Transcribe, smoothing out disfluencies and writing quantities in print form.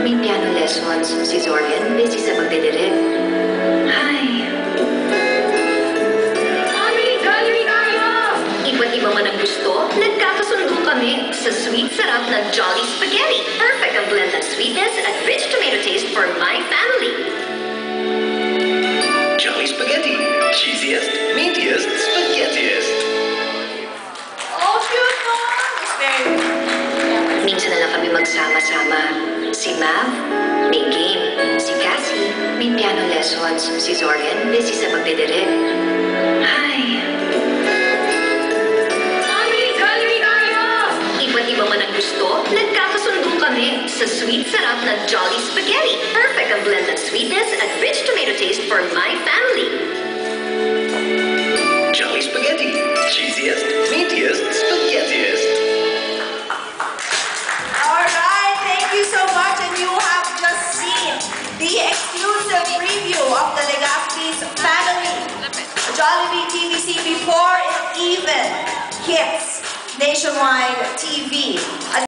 May piano lessons si Zorian, busy sa pagdidirect. Hi. Mommy, Jollibee tayo! Iba't iba man ang gusto, nagkakasundo kami sa sweet sarap ng Jolly Spaghetti. Perfect ang blend ng sweetness at rich tomato taste for my family. Jolly Spaghetti. Cheesiest, meatiest, spaghettiest. Oh, cute mo! It's very... Minsan na lang kami magsama-sama. Si Mav, may game. Si Cassie, may piano lessons. Si Zorian, busy sa pagdidirect. Hi. Mommy, Jollibee tayo! Iba't iba man ang gusto, nagkakasundo kami sa sweet sarap ng Jolly Spaghetti. Perfect ang blend ng sweetness at rich tomato taste for my family. Jolly Spaghetti. Cheesiest, meatiest, spaghettiest. Alright, thank you so much. And you have just seen the exclusive preview of the Legazpi's family. Jollibee TVC before it even hits nationwide TV.